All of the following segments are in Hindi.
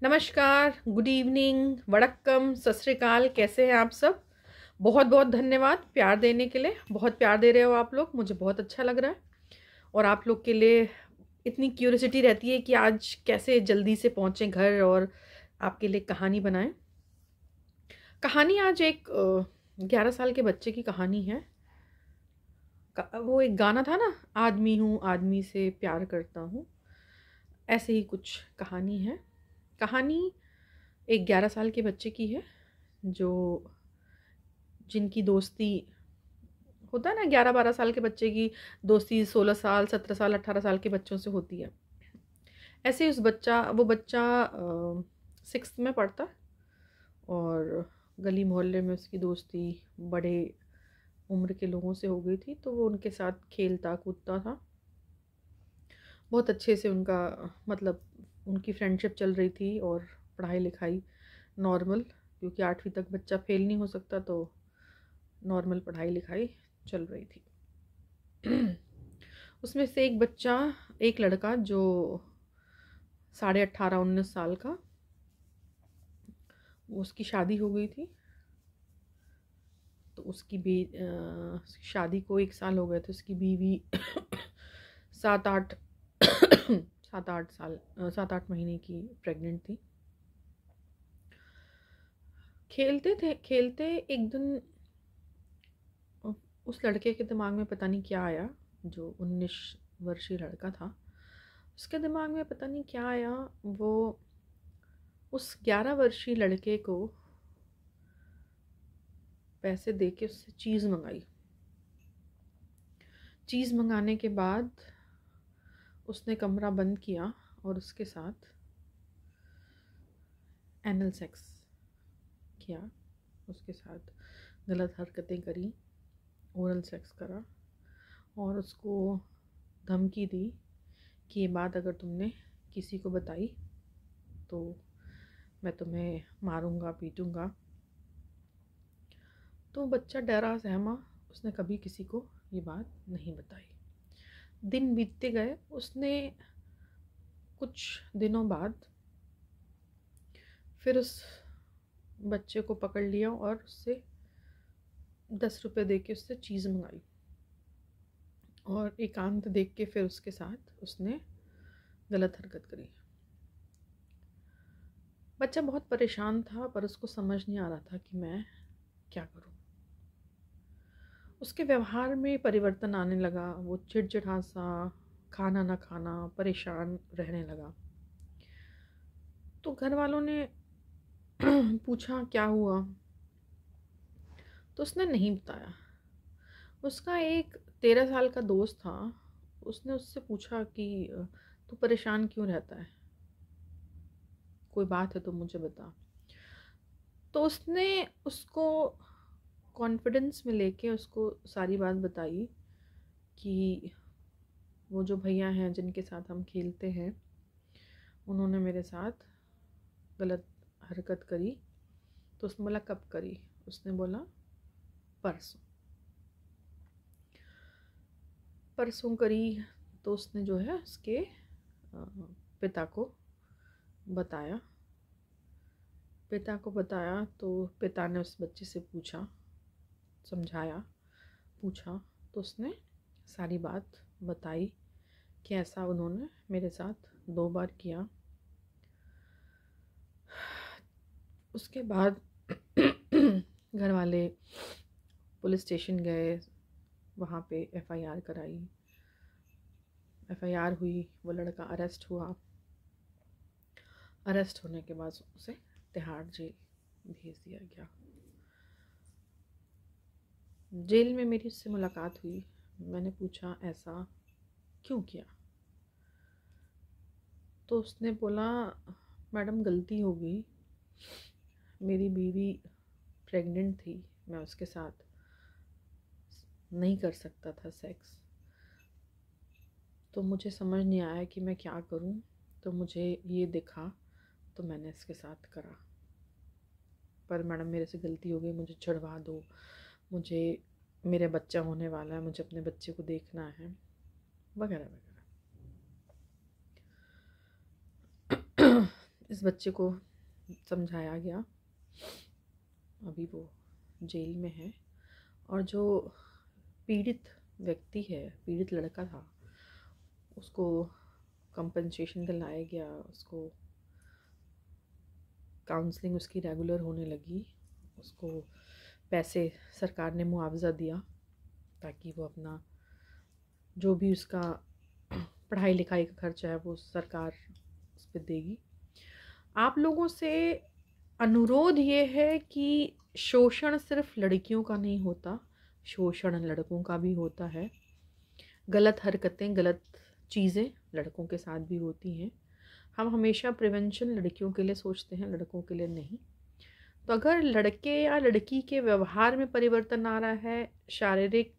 नमस्कार, गुड इवनिंग, वड़क्कम, सत श्री अकाल। कैसे हैं आप सब? बहुत बहुत धन्यवाद प्यार देने के लिए। बहुत प्यार दे रहे हो आप लोग, मुझे बहुत अच्छा लग रहा है। और आप लोग के लिए इतनी क्यूरियोसिटी रहती है कि आज कैसे जल्दी से पहुँचें घर और आपके लिए कहानी बनाएं। कहानी आज एक 11 साल के बच्चे की कहानी है। वो एक गाना था ना, आदमी हूँ आदमी से प्यार करता हूँ, ऐसे ही कुछ कहानी है। कहानी एक 11 साल के बच्चे की है जो जिनकी दोस्ती होता है ना, 11-12 साल के बच्चे की दोस्ती 16 साल 17 साल 18 साल के बच्चों से होती है। ऐसे ही वो बच्चा 6th में पढ़ता है और गली मोहल्ले में उसकी दोस्ती बड़े उम्र के लोगों से हो गई थी, तो वो उनके साथ खेलता कूदता था। बहुत अच्छे से उनका मतलब उनकी फ्रेंडशिप चल रही थी और पढ़ाई लिखाई नॉर्मल, क्योंकि 8वीं तक बच्चा फेल नहीं हो सकता, तो नॉर्मल पढ़ाई लिखाई चल रही थी। उसमें से एक लड़का जो 18.5-19 साल का, उसकी शादी हो गई थी। तो शादी को 1 साल हो गए थे। उसकी बीवी 7-8 7-8 महीने की प्रेग्नेंट थी। खेलते एक दिन उस लड़के के दिमाग में पता नहीं क्या आया। जो 19 वर्षीय लड़का था, उसके दिमाग में पता नहीं क्या आया। वो उस 11 वर्षीय लड़के को पैसे दे के उससे चीज़ मंगाई। चीज़ मंगाने के बाद उसने कमरा बंद किया और उसके साथ एनल सेक्स किया। उसके साथ गलत हरकतें करी, ओरल सेक्स करा और उसको धमकी दी कि ये बात अगर तुमने किसी को बताई तो मैं तुम्हें मारूंगा पीटूंगा। तो बच्चा डरा सहमा, उसने कभी किसी को ये बात नहीं बताई। दिन बीतते गए। उसने कुछ दिनों बाद फिर उस बच्चे को पकड़ लिया और उससे 10 रुपए दे के उससे चीज़ मंगाई और एकांत देख के फिर उसके साथ उसने गलत हरकत करी। बच्चा बहुत परेशान था, पर उसको समझ नहीं आ रहा था कि मैं क्या करूं। उसके व्यवहार में परिवर्तन आने लगा। वो चिड़चिड़ा सा, खाना ना खाना, परेशान रहने लगा। तो घर वालों ने पूछा क्या हुआ, तो उसने नहीं बताया। उसका एक 13 साल का दोस्त था। उसने उससे पूछा कि तू परेशान क्यों रहता है, कोई बात है तो मुझे बता। तो उसने उसको कॉन्फिडेंस में लेके उसको सारी बात बताई कि वो जो भैया हैं जिनके साथ हम खेलते हैं, उन्होंने मेरे साथ गलत हरकत करी। तो उसने बोला कब करी? उसने बोला परसों। परसों करी। तो उसने जो है उसके पिता को बताया। तो पिता ने उस बच्चे से पूछा, समझाया, पूछा। तो उसने सारी बात बताई कि ऐसा उन्होंने मेरे साथ 2 बार किया। उसके बाद घर वाले पुलिस स्टेशन गए, वहाँ पे एफआईआर कराई। एफआईआर हुई, वो लड़का अरेस्ट हुआ। अरेस्ट होने के बाद उसे तिहाड़ जेल भेज दिया गया। जेल में मेरी उससे मुलाकात हुई। मैंने पूछा ऐसा क्यों किया? तो उसने बोला मैडम गलती हो गई, मेरी बीवी प्रेग्नेंट थी, मैं उसके साथ नहीं कर सकता था सेक्स, तो मुझे समझ नहीं आया कि मैं क्या करूं। तो मुझे ये दिखा तो मैंने इसके साथ करा। पर मैडम मेरे से गलती हो गई, मुझे छुड़वा दो, मुझे मेरे बच्चा होने वाला है, मुझे अपने बच्चे को देखना है, वगैरह वगैरह। इस बच्चे को समझाया गया, अभी वो जेल में है। और जो पीड़ित व्यक्ति है, पीड़ित लड़का था, उसको कंपनसेशन दिलाया गया, उसको काउंसलिंग उसकी रेगुलर होने लगी, उसको पैसे सरकार ने मुआवजा दिया ताकि वो अपना जो भी उसका पढ़ाई लिखाई का खर्चा है वो सरकार उस पर देगी। आप लोगों से अनुरोध ये है कि शोषण सिर्फ लड़कियों का नहीं होता, शोषण लड़कों का भी होता है। गलत हरकतें, गलत चीज़ें लड़कों के साथ भी होती हैं। हम हमेशा प्रिवेंशन लड़कियों के लिए सोचते हैं, लड़कों के लिए नहीं। तो अगर लड़के या लड़की के व्यवहार में परिवर्तन आ रहा है, शारीरिक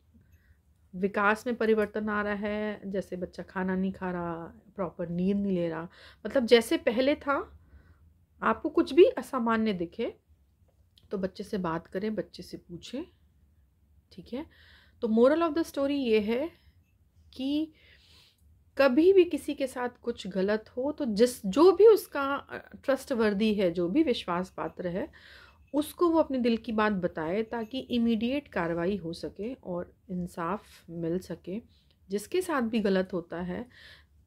विकास में परिवर्तन आ रहा है, जैसे बच्चा खाना नहीं खा रहा, प्रॉपर नींद नहीं ले रहा, मतलब जैसे पहले था, आपको कुछ भी असामान्य दिखे तो बच्चे से बात करें, बच्चे से पूछें, ठीक है। तो मोरल ऑफ द स्टोरी ये है कि कभी भी किसी के साथ कुछ गलत हो तो जो भी उसका ट्रस्ट वर्दी है, जो भी विश्वास पात्र है, उसको वो अपने दिल की बात बताए ताकि इमीडिएट कार्रवाई हो सके और इंसाफ मिल सके। जिसके साथ भी गलत होता है,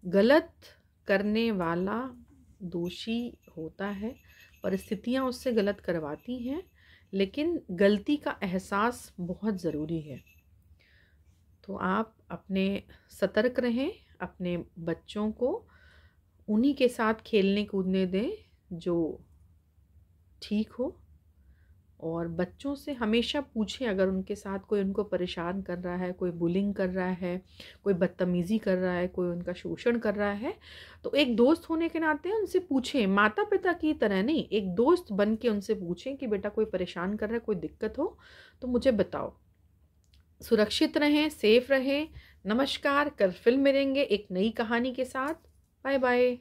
गलत करने वाला दोषी होता है, परिस्थितियाँ उससे गलत करवाती हैं, लेकिन गलती का एहसास बहुत ज़रूरी है। तो आप अपने सतर्क रहें, अपने बच्चों को उन्हीं के साथ खेलने कूदने दें जो ठीक हो, और बच्चों से हमेशा पूछें अगर उनके साथ कोई उनको परेशान कर रहा है, कोई बुलिंग कर रहा है, कोई बदतमीज़ी कर रहा है, कोई उनका शोषण कर रहा है, तो एक दोस्त होने के नाते उनसे पूछें, माता पिता की तरह नहीं, एक दोस्त बन के उनसे पूछें कि बेटा कोई परेशान कर रहा है, कोई दिक्कत हो तो मुझे बताओ। सुरक्षित रहें, सेफ रहें। नमस्कार, कल फिर मिलेंगे एक नई कहानी के साथ। Bye bye.